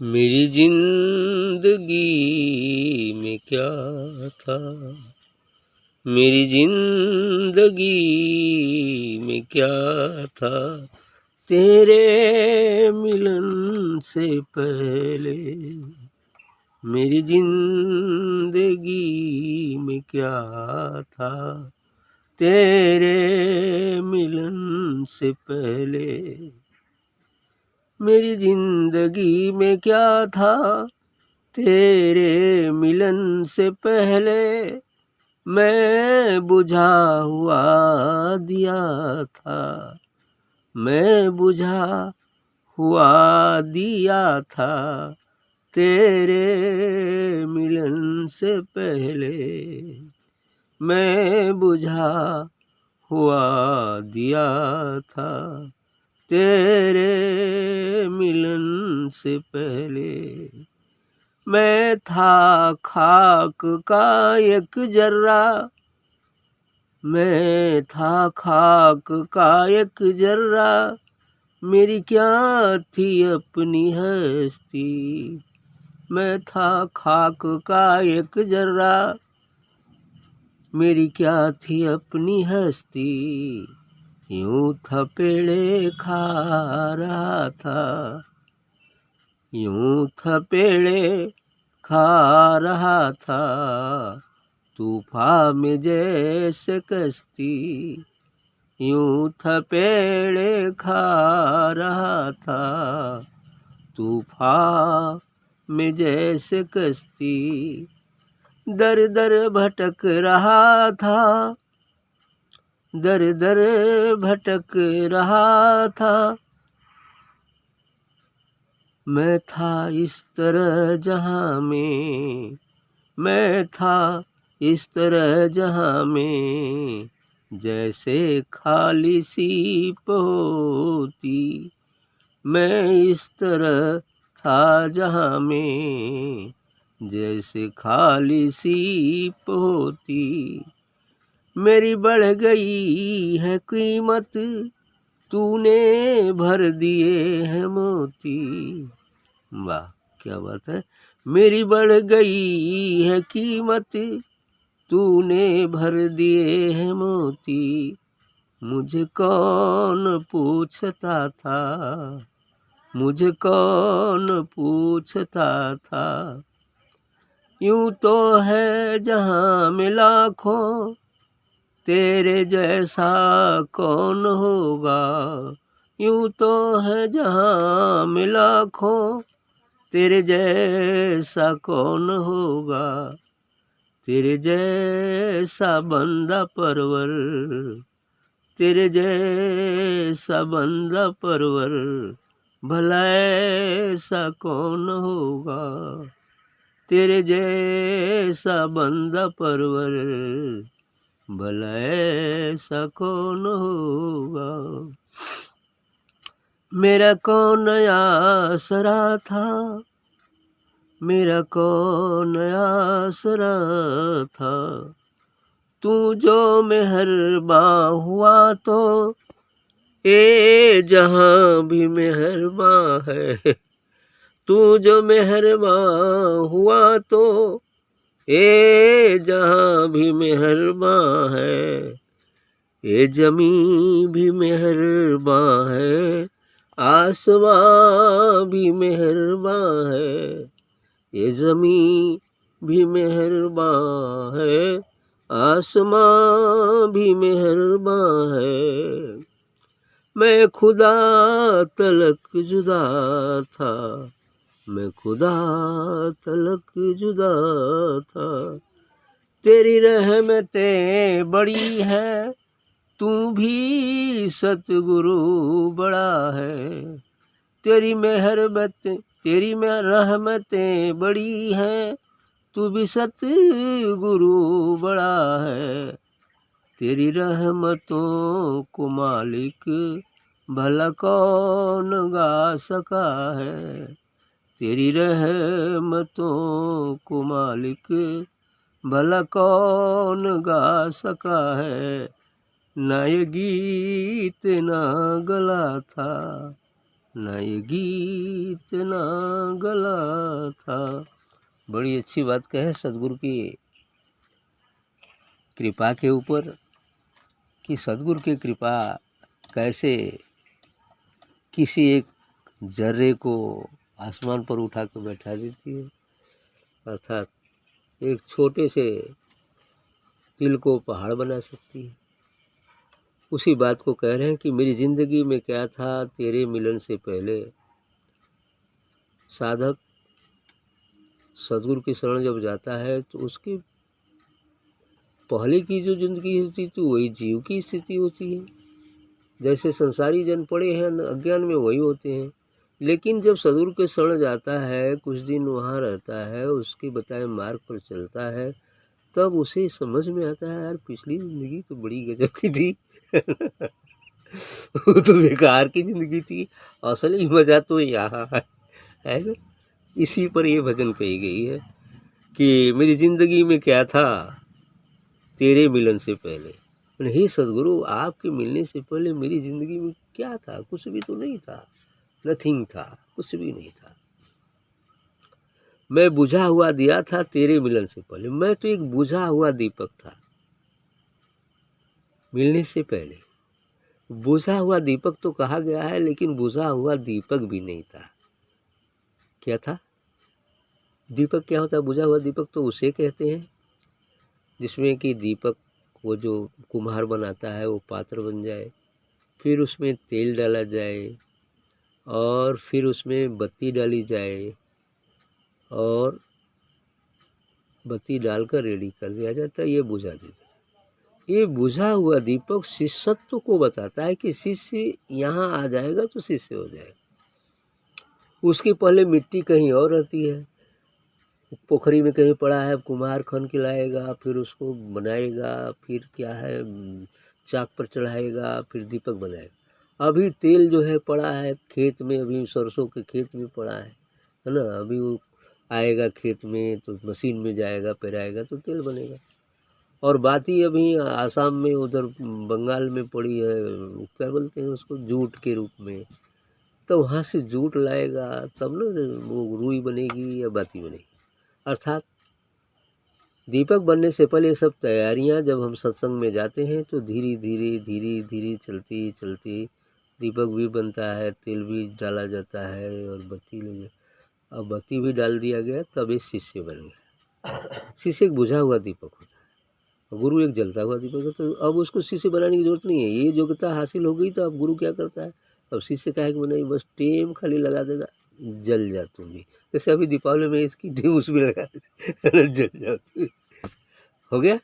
मेरी जिंदगी में क्या था, मेरी जिंदगी में क्या था, तेरे मिलन से पहले। मेरी जिंदगी में क्या था, तेरे मिलन से पहले। मेरी जिंदगी में क्या था, तेरे मिलन से पहले। मैं बुझा हुआ दिया था, मैं बुझा हुआ दिया था, तेरे मिलन से पहले। मैं बुझा हुआ दिया था, तेरे मिलन से पहले। मैं था खाक का एक जर्रा, मैं था खाक का एक जर्रा, मेरी क्या थी अपनी हस्ती। मैं था खाक का एक जर्रा, मेरी क्या थी अपनी हस्ती। यूं थपेड़े खा रहा था, यूं थपेड़े खा रहा था, तूफान में जैसे कश्ती। यूं थपेड़े खा रहा था, तूफान में जैसे कश्ती। दर दर भटक रहा था, दर दर भटक रहा था। मैं था इस तरह जहां में, मैं था इस तरह जहां में, जैसे खाली सी होती। मैं इस तरह था जहां में, जैसे खाली सी होती। मेरी बढ़ गई है कीमत, तूने भर दिए हैं मोती। वाह क्या बात है। मेरी बढ़ गई है कीमत, तूने भर दिए हैं मोती। मुझे कौन पूछता था, मुझे कौन पूछता था। यूं तो है जहां में लाखों, तेरे जैसा कौन होगा। यूं तो है जहां में लाखों, तेरे जैसा कौन होगा। तेरे जैसा बंदा परवर, तेरे जैसा बंदा परवर, भला ऐसा कौन होगा। तेरे जैसा बंदा परवर, भला ऐसा कौन होगा। मेरा कौन आसरा था, मेरा कौन आसरा था। तू जो मेहरबान हुआ तो ए जहां भी मेहरबान है। तू जो मेहरबान हुआ तो ए जहां भी मेहरबान है। ये जमीन भी मेहरबान है, आसमां भी मेहरबान है। ये जमीन भी मेहरबान है, आसमां भी मेहरबान है। मैं खुदा तलक जुदा था, मैं खुदा तलक जुदा था। तेरी रहमतें बड़ी है, तू भी सतगुरु बड़ा है। तेरी मेहरबतें, तेरी रहमतें बड़ी हैं, तू भी सतगुरु बड़ा है। तेरी रहमतों को मालिक भला कौन गा सका है। तेरी रहमतों को मालिक भला कौन गा सका है। ना ये गीत ना गला था, ना ये गीत ना गला था। बड़ी अच्छी बात कहे सदगुरु की कृपा के ऊपर, कि सदगुरु की कृपा कैसे किसी एक जर्रे को आसमान पर उठा कर बैठा देती है, अर्थात एक छोटे से तिल को पहाड़ बना सकती है। उसी बात को कह रहे हैं कि मेरी ज़िंदगी में क्या था तेरे मिलन से पहले। साधक सदगुरु की शरण जब जाता है तो उसकी पहले की जो ज़िंदगी होती थी वही जीव की स्थिति होती है। जैसे संसारी जन पड़े हैं अज्ञान में वही होते हैं। लेकिन जब सदगुरु के शरण जाता है, कुछ दिन वहाँ रहता है, उसके बताए मार्ग पर चलता है, तब उसे समझ में आता है यार पिछली ज़िंदगी तो बड़ी गजब की थी। वो तो बेकार की ज़िंदगी थी, असली मज़ा तो यहाँ है ना। इसी पर ये भजन कही गई है कि मेरी ज़िंदगी में क्या था तेरे मिलन से पहले। हे सदगुरु, आपके मिलने से पहले मेरी ज़िंदगी में क्या था? कुछ भी तो नहीं था, नथिंग था, कुछ भी नहीं था। मैं बुझा हुआ दिया था तेरे मिलन से पहले। मैं तो एक बुझा हुआ दीपक था मिलने से पहले। बुझा हुआ दीपक तो कहा गया है, लेकिन बुझा हुआ दीपक भी नहीं था। क्या था? दीपक क्या होता है? बुझा हुआ दीपक तो उसे कहते हैं जिसमें कि दीपक, वो जो कुम्हार बनाता है, वो पात्र बन जाए, फिर उसमें तेल डाला जाए और फिर उसमें बत्ती डाली जाए और बत्ती डालकर रेडी कर दिया जाता है, ये बुझा दीपक। ये बुझा हुआ दीपक शिष्यत्व को बताता है कि शिष्य यहाँ आ जाएगा तो शिष्य हो जाएगा। उसके पहले मिट्टी कहीं और रहती है, पोखरी में कहीं पड़ा है, कुम्हार खन के लाएगा, फिर उसको बनाएगा, फिर क्या है चाक पर चढ़ाएगा, फिर दीपक बनाएगा। अभी तेल जो है पड़ा है खेत में, अभी सरसों के खेत में पड़ा है ना। अभी वो आएगा खेत में तो मशीन में जाएगा, पेराएगा तो तेल बनेगा। और बाती अभी आसाम में, उधर बंगाल में पड़ी है, क्या बोलते हैं उसको, जूट के रूप में। तो वहाँ से जूट लाएगा तब ना वो रुई बनेगी या बाती बनेगी। अर्थात दीपक बनने से पहले ये सब तैयारियां, जब हम सत्संग में जाते हैं तो धीरे धीरे चलती चलती दीपक भी बनता है, तेल भी डाला जाता है और बत्ती लगे। अब बत्ती भी डाल दिया गया तब ये शिष्य बन गया। शिष्य एक बुझा हुआ दीपक होता है, गुरु एक जलता हुआ दीपक है। तो अब उसको शिष्य बनाने की जरूरत नहीं है, ये योग्यता हासिल हो गई तो अब गुरु क्या करता है, अब शिष्य का है कि नहीं, बस टेम खाली लगा देगा, जल जा तुम भी। जैसे अभी दीपावली में इसकी टेम उसमें लगा देगा, जल जा तुम, हो गया।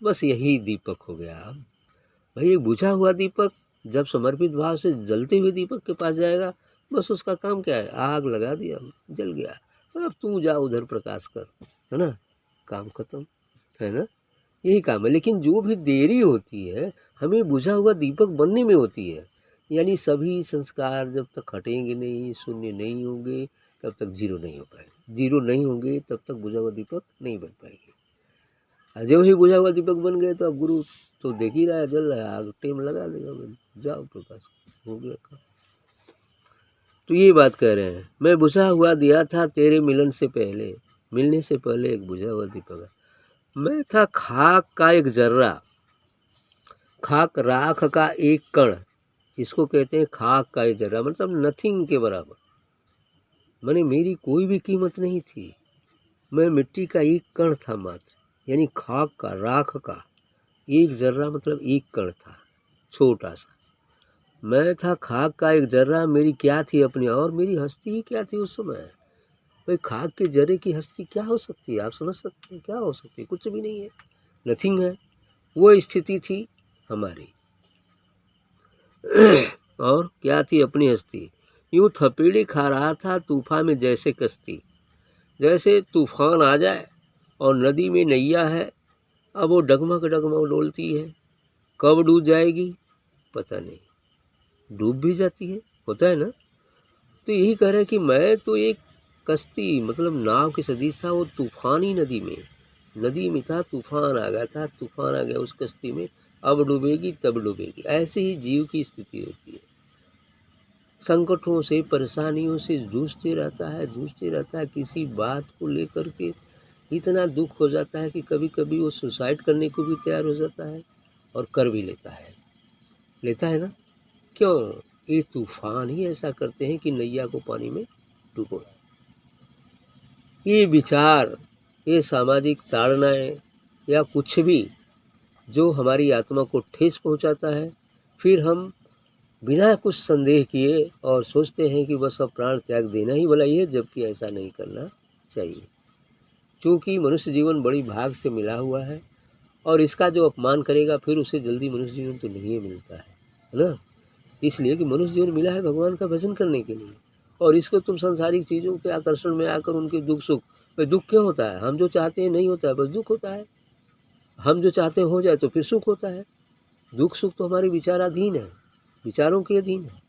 बस यही दीपक हो गया। भाई एक बुझा हुआ दीपक जब समर्पित भाव से जलते हुए दीपक के पास जाएगा, बस उसका काम क्या है, आग लगा दिया, जल गया, अब तू जा उधर प्रकाश कर, है ना, काम खत्म, है ना, यही काम है। लेकिन जो भी देरी होती है हमें बुझा हुआ दीपक बनने में होती है। यानी सभी संस्कार जब तक हटेंगे नहीं, शून्य नहीं होंगे, तब तक जीरो नहीं हो पाएगा। जीरो नहीं होंगे तब तक बुझा हुआ दीपक नहीं बन पाएंगे। जब ही बुझा हुआ दीपक बन गए तो अब गुरु तो देख ही रहा है, जल रहा है, आग टेम लगा देगा, जाओ प्रकाश, हो गया काम। तो ये बात कह रहे हैं, मैं बुझा हुआ दिया था तेरे मिलन से पहले, मिलने से पहले एक बुझा हुआ दीपक है। मैं था खाक का एक जर्रा, खाक राख का एक कण, इसको कहते हैं खाक का एक जर्रा, मतलब नथिंग के बराबर। मैंने मेरी कोई भी कीमत नहीं थी, मैं मिट्टी का एक कण था मात्र, यानी खाक का, राख का एक जर्रा, मतलब एक कण था छोटा सा। मैं था खाक का एक जर्रा, मेरी क्या थी अपनी, और मेरी हस्ती ही क्या थी उस समय। भाई खाक के जर्रे की हस्ती क्या हो सकती है, आप समझ सकते हैं क्या हो सकती है, कुछ भी नहीं है, नथिंग है। वो स्थिति थी हमारी। और क्या थी अपनी हस्ती, यूं थपेड़ी खा रहा था तूफान में जैसे कश्ती। जैसे तूफान आ जाए और नदी में नैया है, अब वो डगमग डगमग डोलती है, कब डूब जाएगी पता नहीं, डूब भी जाती है, होता है ना। तो यही कह रहे हैं कि मैं तो एक कश्ती, मतलब नाव के सदृश था, वो तूफानी नदी में था, तूफान आ गया था, तूफान आ गया उस कश्ती में, अब डूबेगी तब डूबेगी। ऐसे ही जीव की स्थिति होती है। संकटों से, परेशानियों से जूझते रहता है। किसी बात को लेकर के इतना दुख हो जाता है कि कभी-कभी वो सुसाइड करने को भी तैयार हो जाता है और कर भी लेता है ना? क्यों? ये तूफ़ान ही ऐसा करते हैं कि नैया को पानी में डुबो। ये विचार, ये सामाजिक ताड़नाएँ या कुछ भी जो हमारी आत्मा को ठेस पहुँचाता है, फिर हम बिना कुछ संदेह किए और सोचते हैं कि बस अब प्राण त्याग देना ही भलाई है, जबकि ऐसा नहीं करना चाहिए। क्योंकि मनुष्य जीवन बड़ी भाग से मिला हुआ है और इसका जो अपमान करेगा फिर उसे जल्दी मनुष्य जीवन तो नहीं मिलता है ना? इसलिए कि मनुष्य जीवन मिला है भगवान का भजन करने के लिए और इसको तुम सांसारिक चीज़ों के आकर्षण में आकर उनके दुख-सुख पे दुःख क्यों होता है? हम जो चाहते हैं नहीं होता है, बस दुःख होता है। हम जो चाहते हैं हो जाए तो फिर सुख होता है। दुःख-सुख तो हमारे विचाराधीन है, विचारों के अधीन है।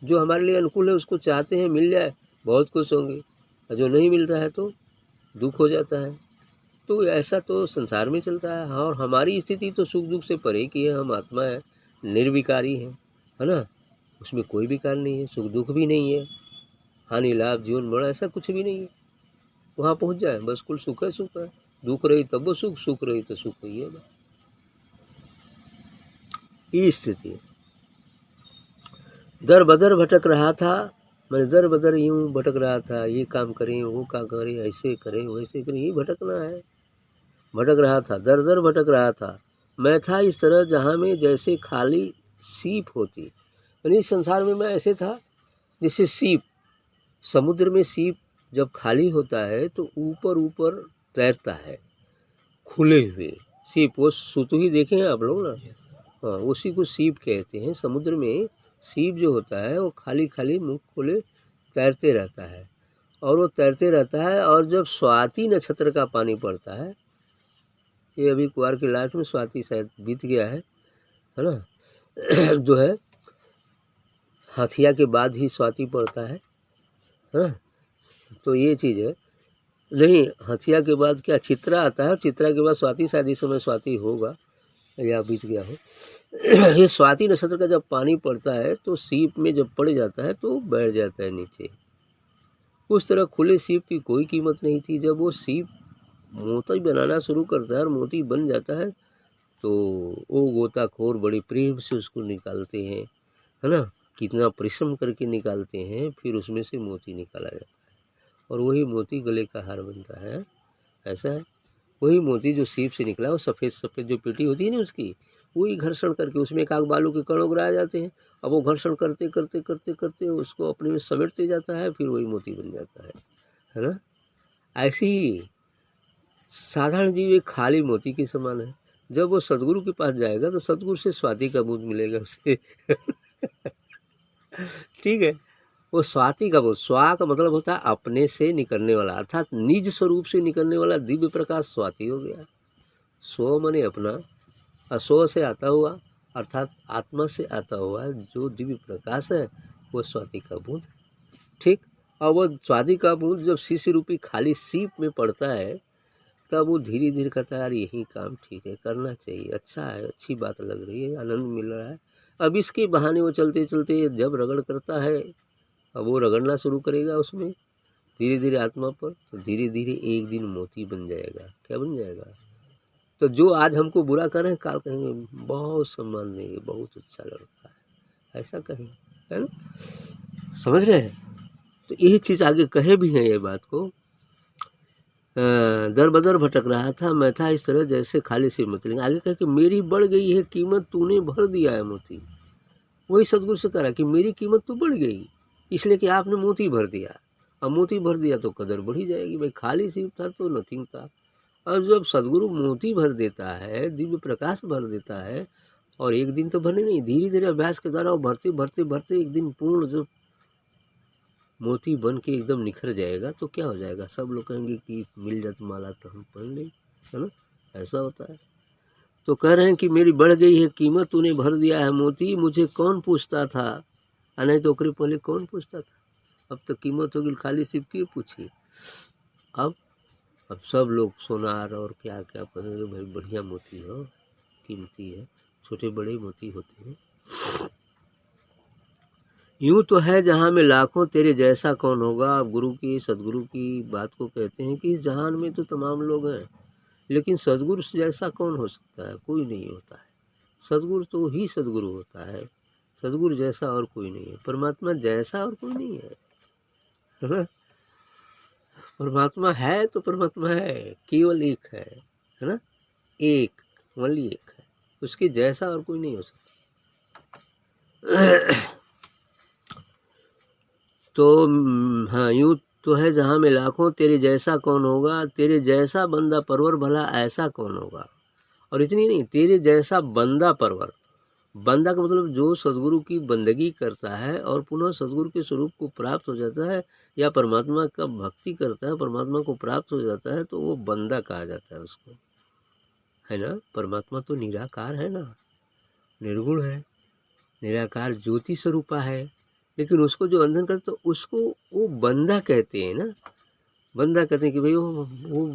जो हमारे लिए अनुकूल है उसको चाहते हैं मिल जाए, बहुत खुश होंगे और जो नहीं मिलता है तो दुःख हो जाता है। तो ऐसा तो संसार में चलता है। हाँ, और हमारी स्थिति तो सुख-दुःख से परे की है, हम आत्मा है, निर्विकारी हैं, है ना? उसमें कोई विकार नहीं है, सुख-दुःख भी नहीं है, हानि-लाभ, जीवन-मरण ऐसा कुछ भी नहीं है। वहाँ पहुँच जाए बस कुल सुख है सुख है। दुःख रही तब वो सुख, सुख रही तो सुख ही है। ये स्थिति है। दर-बदर भटक रहा था, मैं दर-बदर यूँ भटक रहा था, ये काम करें, वो काम करें, ऐसे करें, वैसे करें, ये भटकना है। भटक रहा था, दर-दर भटक रहा था। मैं था इस तरह जहाँ में जैसे खाली सीप होती। यानी इस संसार में मैं ऐसे था जैसे सीप। समुद्र में सीप जब खाली होता है तो ऊपर-ऊपर तैरता है, खुले हुए। सीप वो सुतुही देखे हैं आप लोग ना? हाँ, उसी को सीप कहते हैं। समुद्र में सीप जो होता है वो खाली-खाली मुँह खोले तैरते रहता है और वो तैरते रहता है और जब स्वाति नक्षत्र का पानी पड़ता है, ये अभी कुआर के लास्ट में स्वाति शायद बीत गया है ना? जो है हथिया के बाद ही स्वाति पड़ता है हाँ? तो ये चीज़ है। नहीं, हथिया के बाद क्या चित्रा आता है और चित्रा के बाद स्वाति, शायद इस समय स्वाति होगा या बीत गया हो। ये स्वाति नक्षत्र का जब पानी पड़ता है तो सीप में जब पड़ जाता है तो बैठ जाता है नीचे। उस तरह खुले सीप की कोई कीमत नहीं थी। जब वो सीप मोती बनाना शुरू करता है और मोती बन जाता है तो वो गोताखोर बड़े प्रेम से उसको निकालते हैं, है ना? कितना परिश्रम करके निकालते हैं, फिर उसमें से मोती निकाला जाता है और वही मोती गले का हार बनता है। ऐसा है। वही मोती जो सीप से निकला, वो सफ़ेद-सफ़ेद जो पेटी होती है ना उसकी, वही घर्षण करके उसमें एक आग बालू के कण उगराए जाते हैं। अब वो घर्षण करते उसको अपने में समेटते जाता है, फिर वही मोती बन जाता है ना? ऐसे ही साधारण जीव एक खाली मोती के समान है। जब वो सद्गुरु के पास जाएगा तो सद्गुरु से स्वाति का बूँद मिलेगा उसे। ठीक है? वो स्वाति का बूँद, स्वा का मतलब होता है अपने से निकलने वाला, अर्थात निज स्वरूप से निकलने वाला दिव्य प्रकाश स्वाति हो गया। स्व माने अपना, स्व से आता हुआ अर्थात आत्मा से आता हुआ जो दिव्य प्रकाश है वो स्वाति का बूँद। ठीक? और वो स्वाति का बूँद जब शिष्य रूपी खाली सीप में पड़ता है तब वो धीरे-धीरे कहता है यार यही काम ठीक है, करना चाहिए, अच्छा है, अच्छी बात लग रही है, आनंद मिल रहा है। अब इसके बहाने वो चलते-चलते जब रगड़ करता है, अब वो रगड़ना शुरू करेगा उसमें धीरे-धीरे आत्मा पर, तो धीरे-धीरे एक दिन मोती बन जाएगा। क्या बन जाएगा? तो जो आज हमको बुरा कर रहे हैं, काल कहेंगे बहुत सम्मान देंगे, बहुत अच्छा लड़का है, ऐसा कहेंगे, है ना? समझ रहे हैं? तो यही चीज़ आगे कहे भी हैं ये बात को। दर-बदर भटक रहा था, मैं था इस तरह जैसे खाली सिर मछली। आगे कहे कि मेरी बढ़ गई है कीमत, तूने भर दिया है मोती। वही सद्गुरु से कह रहा है कि मेरी कीमत तो बढ़ गई, इसलिए कि आपने मोती भर दिया। अब मोती भर दिया तो कदर बढ़ ही जाएगी। भाई खाली सिर था तो नथिंग था। और जब सद्गुरु मोती भर देता है, दिव्य प्रकाश भर देता है, और एक दिन तो भरने नहीं, धीरे-धीरे अभ्यास के द्वारा वो भरते एक दिन पूर्ण जब मोती बन के एकदम निखर जाएगा तो क्या हो जाएगा? सब लोग कहेंगे कि मिल जात माला तो हम पहन लें, है ना? ऐसा होता है। तो कह रहे हैं कि मेरी बढ़ गई है कीमत, तूने भर दिया है मोती, मुझे कौन पूछता था? नहीं तो ओकरे पहले कौन पूछता था? अब तो कीमत हो गई, खाली सिर्फ क्यों पूछिए? अब अब सब लोग सोनार और क्या-क्या पहने, भाई बढ़िया मोती हो, कीमती है, छोटे-बड़े मोती होते हैं। यूं तो है जहाँ में लाखों तेरे जैसा कौन होगा। आप गुरु की सदगुरु की बात को कहते हैं कि इस जहान में तो तमाम लोग हैं, लेकिन सदगुरु जैसा कौन हो सकता है? कोई नहीं होता है। सदगुरु तो ही सदगुरु होता है, सदगुरु जैसा और कोई नहीं है। परमात्मा जैसा और कोई नहीं है ना। परमात्मा है तो परमात्मा है, केवल एक है ना, एक, ओनली एक है, उसके जैसा और कोई नहीं हो सकता। तो हाँ, यूं तो है जहाँ में लाखों तेरे जैसा कौन होगा, तेरे जैसा बंदा परवर भला ऐसा कौन होगा। और इतनी नहीं, तेरे जैसा बंदा परवर, बंदा का मतलब जो सदगुरु की बंदगी करता है और पुनः सदगुरु के स्वरूप को प्राप्त हो जाता है, या परमात्मा का भक्ति करता है, परमात्मा को प्राप्त हो जाता है, तो वो बंदा कहा जाता है उसको, है ना। परमात्मा तो निराकार है ना, निर्गुण है, निराकार ज्योति स्वरूपा है, लेकिन उसको जो अंधन करता तो उसको वो बंदा कहते हैं ना। बंदा कहते हैं कि भाई वो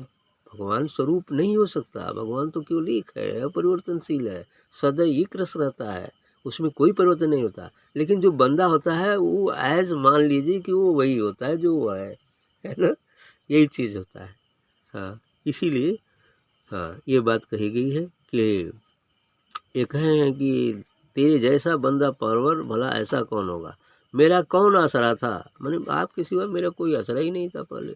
भगवान स्वरूप नहीं हो सकता। भगवान तो केवल एक है, अपरिवर्तनशील है, सदैव एक रस रहता है, उसमें कोई परिवर्तन नहीं होता। लेकिन जो बंदा होता है वो एज मान लीजिए कि वो वही होता है जो वो है ना, यही चीज़ होता है। हाँ, इसीलिए हाँ ये बात कही गई है कि एक है कि तेरे जैसा बंदा परवर भला ऐसा कौन होगा। मेरा कौन आसरा था, मैंने आपके सिवा मेरा कोई आसरा ही नहीं था पहले।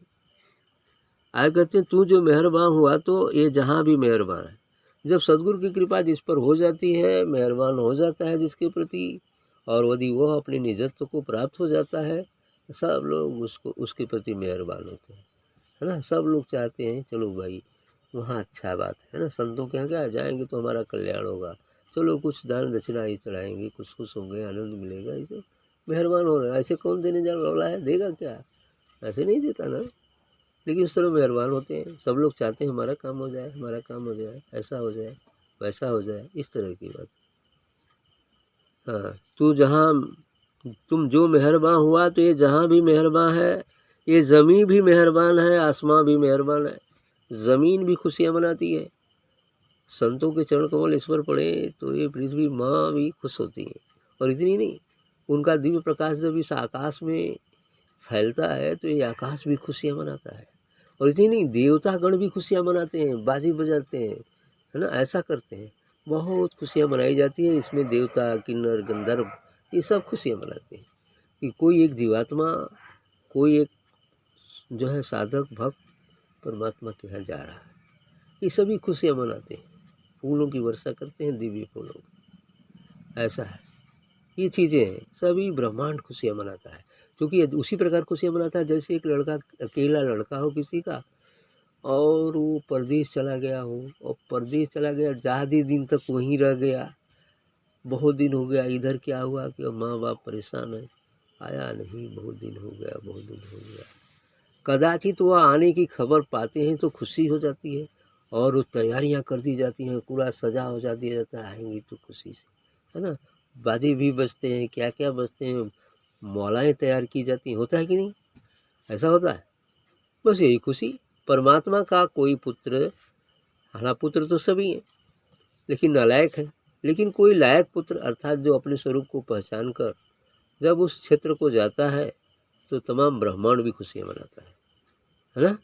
आगे कहते हैं तू जो मेहरबान हुआ तो ये जहाँ भी मेहरबान है। जब सदगुरु की कृपा जिस पर हो जाती है, मेहरबान हो जाता है जिसके प्रति, और यदि वह अपने निजत्व को प्राप्त हो जाता है, सब लोग उसको उसके प्रति मेहरबान होते हैं, है ना। सब लोग चाहते हैं चलो भाई वहाँ अच्छा बात है ना, संतों के यहाँ क्या जाएंगे तो हमारा कल्याण होगा, चलो कुछ दान दक्षिणा ही चढ़ाएंगे, कुछ खुश होंगे, आनंद मिलेगा, इसे मेहरबान हो रहा है। ऐसे कौन देने जा वाला है, देगा क्या, ऐसे नहीं देता ना। लेकिन उस तरह मेहरबान होते हैं, सब लोग चाहते हैं हमारा काम हो जाए, हमारा काम हो जाए, ऐसा हो जाए, वैसा हो जाए, इस तरह की बात। हाँ, तू जहाँ तुम जो मेहरबान हुआ तो ये जहाँ भी मेहरबान है, ये ज़मीन भी मेहरबान है, आसमां भी मेहरबान है। ज़मीन भी खुशियाँ मनाती है, संतों के चरण कमल इस पर पड़े तो ये पृथ्वी माँ भी खुश होती है। और इतनी नहीं, उनका दिव्य प्रकाश जब इस आकाश में फैलता है तो ये आकाश भी खुशियाँ मनाता है। और इतनी नहीं, देवतागण भी खुशियाँ मनाते हैं, बाजी बजाते हैं, है ना, ऐसा करते हैं, बहुत खुशियाँ मनाई जाती है। इसमें देवता, किन्नर, गंधर्व, ये सब खुशियाँ मनाते हैं कि कोई एक जीवात्मा, कोई एक जो है साधक भक्त परमात्मा के यहाँ जा रहा है। ये सभी खुशियाँ मनाते हैं, फूलों की वर्षा करते हैं, दिव्य फूलों, ऐसा है। ये चीज़ें हैं, सभी ब्रह्मांड खुशियाँ मनाता है, क्योंकि उसी प्रकार खुशियाँ मनाता है जैसे एक लड़का, अकेला लड़का हो किसी का, और वो परदेश चला गया हो, और परदेश चला गया, ज़्यादा दिन तक वहीं रह गया, बहुत दिन हो गया, इधर क्या हुआ कि माँ बाप परेशान है, आया नहीं, बहुत दिन हो गया, बहुत दिन हो गया। कदाचित वह आने की खबर पाते हैं तो खुशी हो जाती है, और वो तैयारियां कर दी जाती हैं, पूरा सजा हो जाती जाता है, आएंगी तो खुशी से, है ना। बाजे भी बजते हैं, क्या क्या बजते हैं, मौलाएँ तैयार की जाती हैं, होता है कि नहीं, ऐसा होता है। बस यही खुशी। परमात्मा का कोई पुत्र, हालांकि पुत्र तो सभी हैं लेकिन नालायक है, लेकिन कोई लायक पुत्र अर्थात जो अपने स्वरूप को पहचान कर जब उस क्षेत्र को जाता है तो तमाम ब्रह्मांड भी खुशियाँ मनाता है ना,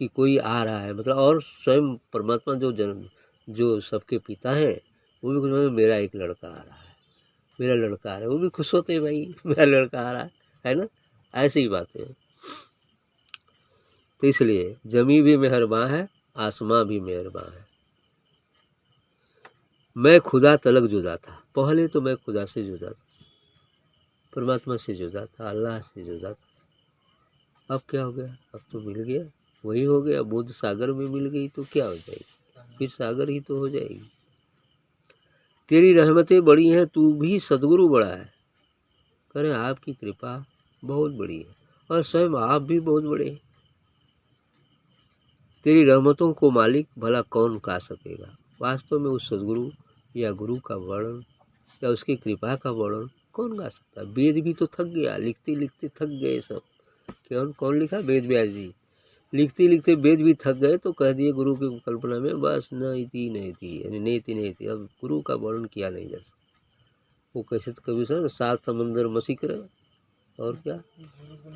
कि कोई आ रहा है, मतलब। और स्वयं परमात्मा जो जन्म, जो सबके पिता हैं, वो भी खुश, मेरा एक लड़का आ रहा है, मेरा लड़का आ रहा है, वो भी खुश होते हैं भाई मेरा लड़का आ रहा है ना, ऐसी ही बातें हैं। तो इसलिए जमी भी मेहरबान है, आसमां भी मेहरबान है। मैं खुदा तलक जुदा था, पहले तो मैं खुदा से जुदा था, परमात्मा से जुदा था, अल्लाह से जुदा था। अब क्या हो गया, अब तो मिल गया, वही हो गया, बुद्ध सागर में मिल गई तो क्या हो जाएगी, फिर सागर ही तो हो जाएगी। तेरी रहमतें बड़ी हैं, तू भी सदगुरु बड़ा है। करें आपकी कृपा बहुत बड़ी है, और स्वयं आप भी बहुत बड़े हैं। तेरी रहमतों को मालिक भला कौन गा सकेगा। वास्तव में उस सदगुरु या गुरु का वर्णन या उसकी कृपा का वर्णन कौन गा सकता। वेद भी तो थक गया, लिखते लिखते थक गए सब। कौन कौन लिखा, वेद व्यास जी। लिखते लिखते वेद भी थक गए तो कह दिए गुरु की कल्पना में, बस नहीं थी, यानी नहीं थी, अब गुरु का वर्णन किया नहीं जा सकता। वो कैसे कभी सर 7 समंदर मसी कर और क्या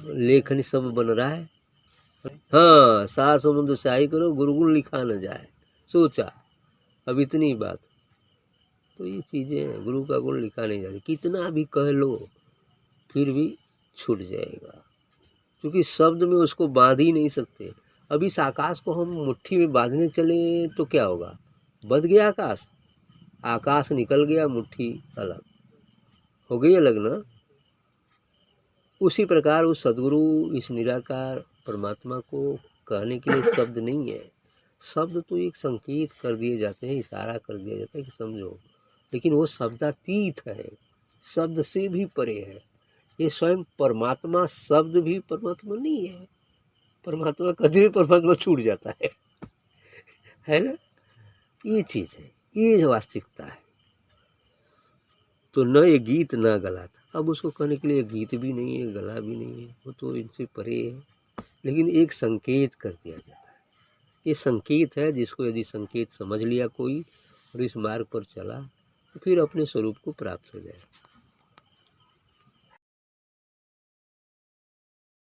लेखनी सब बन रहा है। हाँ 7 समुद्र स्याही करो गुरुकुल लिखा न जाए। सोचा अब इतनी बात, तो ये चीज़ें हैं, गुरु का गुण लिखा नहीं जाता, कितना भी कह लो फिर भी छूट जाएगा, क्योंकि शब्द में उसको बांध ही नहीं सकते। अब इस आकाश को हम मुट्ठी में बांधने चले तो क्या होगा, बंध गया आकाश, आकाश निकल गया, मुट्ठी अलग हो गई, अलग ना। उसी प्रकार उस सद्गुरु इस निराकार परमात्मा को कहने के लिए शब्द नहीं है। शब्द तो एक संकेत कर दिए जाते हैं, इशारा कर दिया जाता है कि समझो, लेकिन वो शब्दातीत है, शब्द से भी परे है। ये स्वयं परमात्मा शब्द भी परमात्मा नहीं है, परमात्मा कभी भी परमात्मा छूट जाता है ना। ये चीज़ है, ये वास्तविकता है। तो न ये गीत न गला था, अब उसको कहने के लिए गीत भी नहीं है, गला भी नहीं है, वो तो इनसे परे है, लेकिन एक संकेत कर दिया जाता है। ये संकेत है, जिसको यदि संकेत समझ लिया कोई और इस मार्ग पर चला तो फिर अपने स्वरूप को प्राप्त हो जाए।